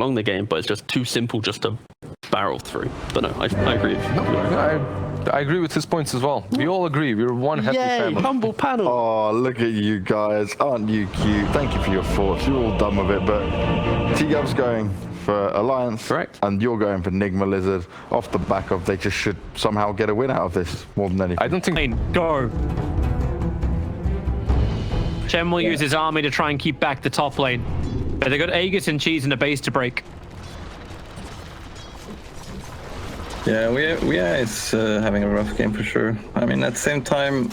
prolong the game, but it's just too simple just to barrel through. But no, I agree. I agree with his points as well. We all agree. We're one happy family. Humble panel. Oh, look at you guys. Aren't you cute? Thank you for your thoughts. You're all done with it, but T-Gab's going for Alliance. Correct. And you're going for Nigma Lizard off the back of they just should somehow get a win out of this more than anything. I don't think... Go. Chen will use his army to try and keep back the top lane. But they got Aegis and Cheese in the base to break. Yeah, we is having a rough game for sure. I mean, at the same time,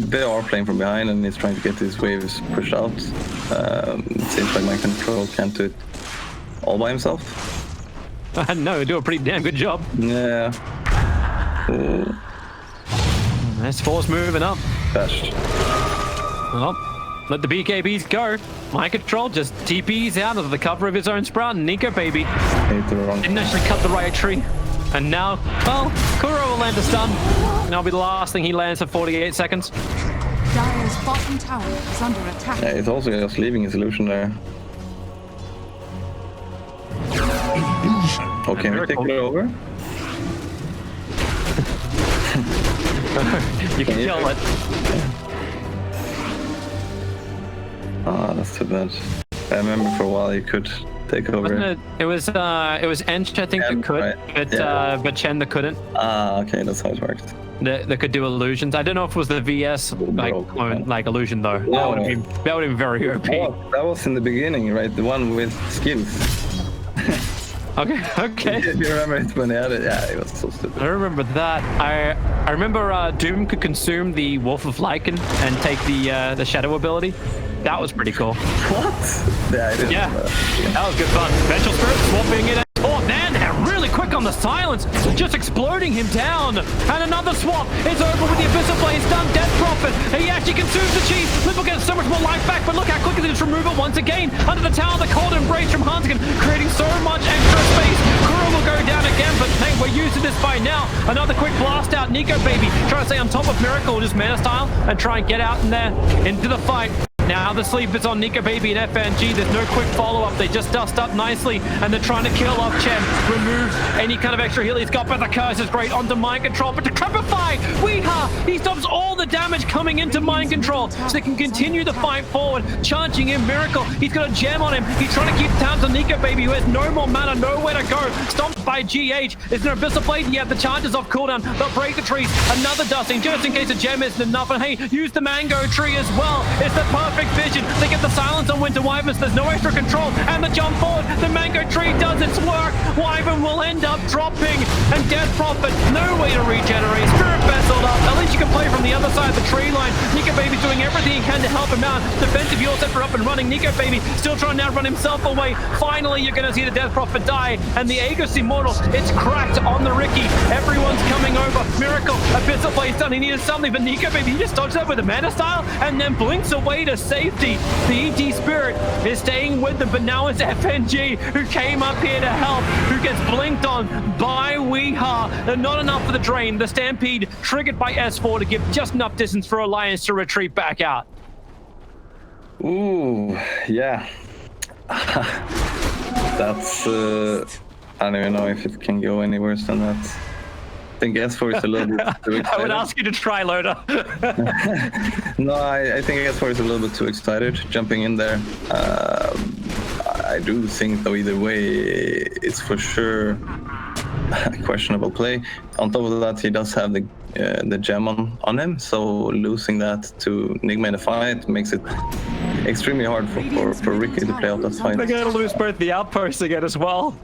they are playing from behind and he's trying to get these waves pushed out. It seems like my control can't do it all by himself. No, do a pretty damn good job. Yeah. S4's moving up. Bashed. Well, let the BKBs go. My control just TPs out of the cover of his own sprout. Nikobaby didn't actually cut the right tree. And now, well, Kuro will land a stun. And that'll be the last thing he lands for 48 seconds. Dire's bottom tower is under attack. Yeah, he's also just leaving his illusion there. Okay, we take it over. You can kill it. Ah, that's too bad. I remember for a while you could take over. It was Ench, I think, that could, right. But Chen that couldn't. Ah, okay, that's how it worked. That could do illusions. I don't know if it was the VS like illusion though. No. That would have been very OP. Oh, that was in the beginning, right? The one with skills. Okay. You remember it when they had it? Yeah, it was so stupid. I remember that. I remember Doom could consume the Wolf of Lycan and take the Shadow ability. That was pretty cool. What? Yeah, that was good fun. Vengeful Spirit swapping it. Oh man, really quick on the silence, just exploding him down. And another swap. It's over with the Abyssal Blade. He's done Death Prophet. He actually consumes the cheese. Limmp will get so much more life back, but look how quickly they just remove it once again. Under the tower, the cold embrace from Handsken, creating so much extra space. Kuro will go down again, but hey, we're used to this by now. Another quick blast out. Nikobaby trying to stay on top of Miracle, just meta style, and try and get out in there into the fight. Now the sleep is on Nikobaby and FNG. There's no quick follow-up. They just dust up nicely, and they're trying to kill off Chen. Remove any kind of extra heal he's got, but the curse is great onto mind control. But to Decrepify, he stops all the damage coming into mind control, so they can continue the fight forward. Charging in Miracle. He's got a gem on him. He's trying to keep down to Nikobaby, who has no more mana, nowhere to go. Stomped by GH. Is there an Abyssal Blade? Yeah, the charge is off cooldown. They'll break the trees. Another dusting, just in case a gem isn't enough. And hey, use the mango tree as well. It's the perfect vision. They get the silence on Winter Wyvern, so there's no extra control. And the jump forward, the mango tree does its work. Wyvern will end up dropping. And Death Prophet, no way to regenerate. Spirit Vesseled up. At least you can play from the other side of the tree line. Nikobaby's doing everything he can to help him out. Defensive heal set for up and running. Nikobaby still trying to outrun himself away. Finally, you're going to see the Death Prophet die. And the Aegis Immortal, it's cracked on the Riki. Everyone's coming over. Miracle, Abyssal Blade's done. He needed something, but Nikobaby, he just dodged that with a mana style and then blinks away to safety. The ET Spirit is staying with them, but now it's FNG who came up here to help, who gets blinked on by Weeha. They're not enough for the drain. The Stampede triggered by S4 to give just enough distance for Alliance to retreat back out. Ooh, yeah. That's, I don't even know if it can go any worse than that. I think S4 is a little bit too excited. I would ask you to try, Loda. No, I think S4 is a little bit too excited jumping in there. I do think, though, either way, it's for sure a questionable play. On top of that, he does have the gem on him, so losing that to Nigma in a fight makes it extremely hard for Riki to play out that fight. They're going to lose both the outposts again as well.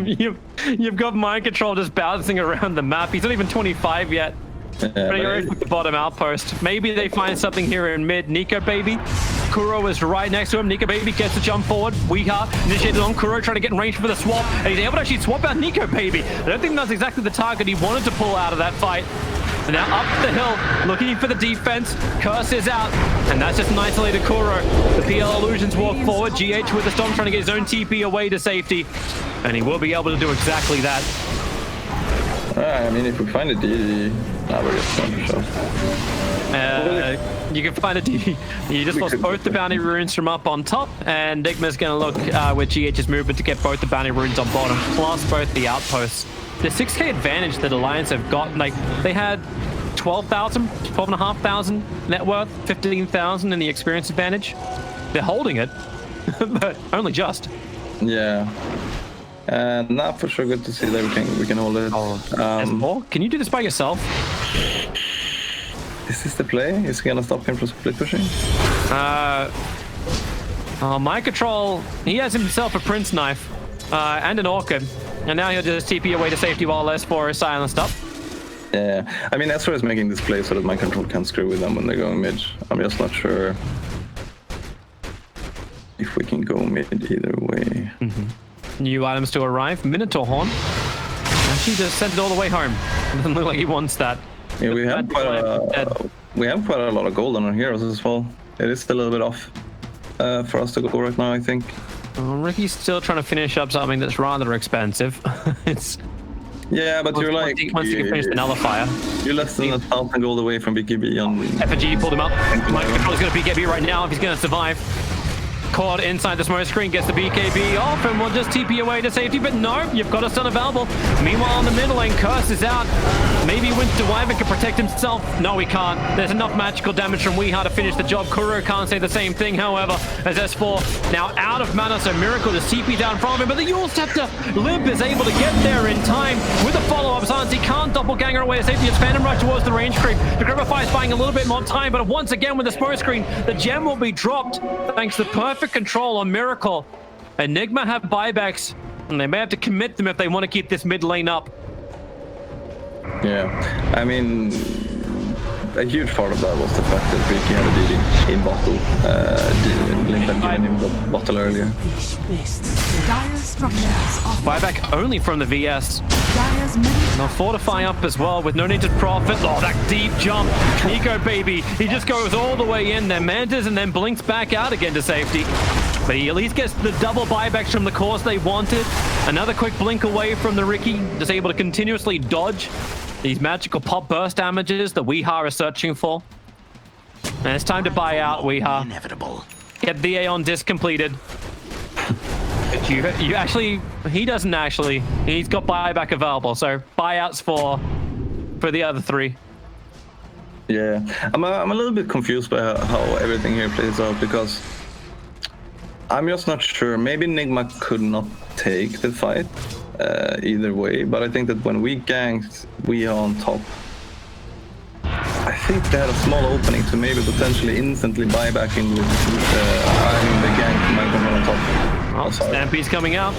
You've got mind control just bouncing around the map. He's not even 25 yet. Yeah, but he already took the bottom outpost. Maybe they find something here in mid. Nikobaby. Kuro is right next to him. Nikobaby gets to jump forward. Weeha initiated on Kuro, trying to get in range for the swap. And he's able to actually swap out Nikobaby. I don't think that's exactly the target he wanted to pull out of that fight. And now up the hill, looking for the defense. Curse is out. And that's just an isolated Kuro. The PL Illusions walk forward. GH with the Storm trying to get his own TP away to safety. And he will be able to do exactly that. I mean, if we find a DD, we're just going for sure. You can find you just lost both the bounty runes from up on top, and Nigma's going to look with GH's movement to get both the bounty runes on bottom, plus both the outposts. The 6k advantage that Alliance have got, like, they had 12,500 net worth, 15,000 in the experience advantage. They're holding it, but only just. Yeah. Now for sure good to see that we can hold it. Can you do this by yourself? Is this the play? Is he gonna stop him from split pushing? My control, he has himself a Prince Knife and an Orchid, and now he'll just TP away to safety while S4 is silenced up. Yeah, I mean S4 is making this play so that my control can't screw with them when they're going mid. I'm just not sure if we can go mid either way. New items to arrive. Minotaur Horn. And she just sent it all the way home. Doesn't look like he wants that. Yeah, we have quite a lot of gold on our heroes as well. It is a little bit off for us to go right now, I think. Ricky's still trying to finish up something that's rather expensive. Yeah, but you're like... Once you can finish the nullifier. You're less than 1,000 gold away from BKB on... FNG pulled him up. My controller's going to BKB right now if he's going to survive. Caught inside the smoke screen, gets the BKB off, and we'll just TP away to safety, but no, you've got a stun available. Meanwhile, on the middle lane, Curse is out. Maybe Winston Wyvern can protect himself. No, he can't. There's enough magical damage from Weha to finish the job. Kuro can't say the same thing, however, as S4 now out of mana, so Miracle just TP down from him, but the Yule Scepter Limp is able to get there in time with a follow-up. Sans, he can't doppelganger away to safety. It's Phantom Rush towards the range creep. Decrepify is buying a little bit more time, but once again with the smoke screen, the gem will be dropped thanks to perfect control on Miracle. Nigma have buybacks, and they may have to commit them if they want to keep this mid lane up. Yeah, I mean, a huge part of that was the fact that Ricky had a DD in bottle. Limp had given him the bottle earlier. Buyback only from the VS. Now fortify up as well with no need to profit. Oh, that deep jump. Nikobaby, he just goes all the way in, then mantas and then blinks back out again to safety. But he at least gets the double buybacks from the course they wanted. Another quick blink away from the Riki, just able to continuously dodge these magical pop burst damages that Weha are searching for. And it's time to buy out Weha. Inevitable. Get the Aeon disc completed. You actually, he doesn't actually. He's got buyback available, so buyouts for the other three. Yeah, I'm a little bit confused by how everything here plays out, because I'm just not sure. Maybe Nigma could not take the fight either way, but I think that when we ganked, we are on top. I think they had a small opening to maybe potentially instantly buy back in with the gank might come on top. Oh, Stampy's coming out.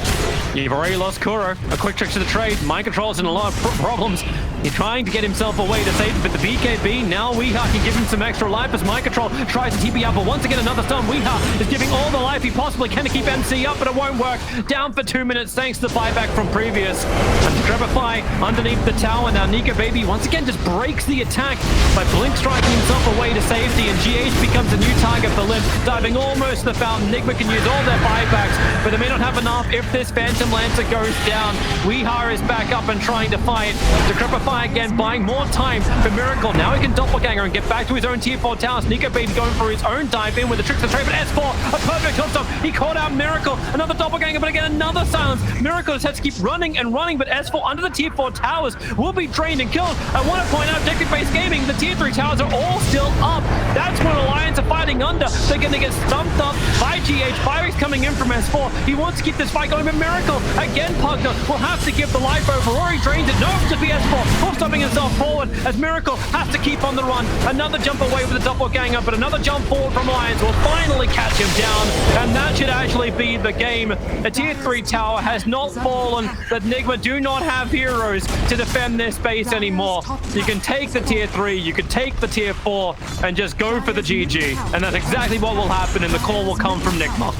You've already lost Kuro. A quick trick to the trade. Mind Control's in a lot of problems. He's trying to get himself away to save, but the BKB, now Weha can give him some extra life as Mind Control tries to TP out, but once again another stun. Weha is giving all the life he possibly can to keep MC up, but it won't work. Down for 2 minutes thanks to the buyback from previous. And Decrepify underneath the tower. Now Nikobaby once again just breaks the attack by blink striking himself away to safety, and GH becomes a new target for Limp, diving almost to the fountain. Nigma can use all their buybacks, but they may not have enough if this Phantom Lancer goes down. Weha is back up and trying to fight. Decrepify again, buying more time for Miracle. Now he can doppelganger and get back to his own tier 4 towers. Nikobaby going for his own dive in with the tricks of trade, but S4, a perfect hook stop. He caught out Miracle. Another doppelganger, but again, another silence. Miracle just has to keep running and running, but S4 under the tier 4 towers will be drained and killed. I want to point out, Objective-based gaming, the tier 3 towers are all still up. That's what Alliance are fighting under. They're going to get stumped up by GH. Byrick's coming in from S4. He wants to keep this fight going, but Miracle, again, Pugna will have to give the life over. Rory drains it. No, to be S4. Full stopping himself forward as Miracle has to keep on the run. Another jump away with a doppelganger, but another jump forward from Alliance will finally catch him down. And that should actually be the game. A tier 3 tower has not fallen, but Nigma do not have heroes to defend their space anymore. You can take the tier 3, you can take the tier 4, and just go for the GG. And that's exactly what will happen, and the call will come from Nigma.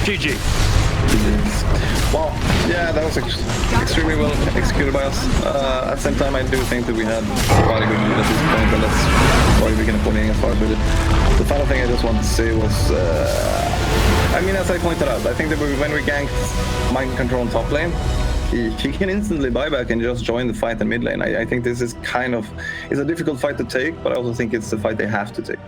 GG. Well, yeah, that was extremely well executed by us. At the same time, I do think that we had quite a good lead at this point, and that's why we can afford getting as far with it. The final thing I just wanted to say was, I mean, as I pointed out, I think that when we ganked Mind Control on top lane, he can instantly buy back and just join the fight in mid lane. I think this is kind of, it's a difficult fight to take, but I also think it's the fight they have to take.